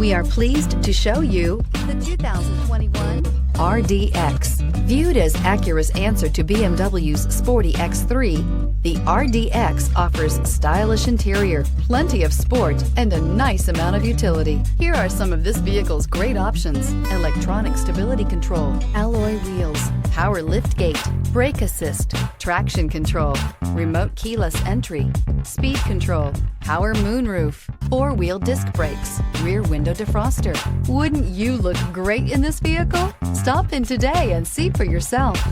We are pleased to show you the 2021 RDX. Viewed as Acura's answer to BMW's sporty X3, the RDX offers stylish interior, plenty of sport, and a nice amount of utility. Here are some of this vehicle's great options: electronic stability control, alloy wheels, power liftgate, brake assist, traction control, remote keyless entry, speed control, power moonroof, four-wheel disc brakes, rear window defroster. Wouldn't you look great in this vehicle? Stop in today and see for yourself.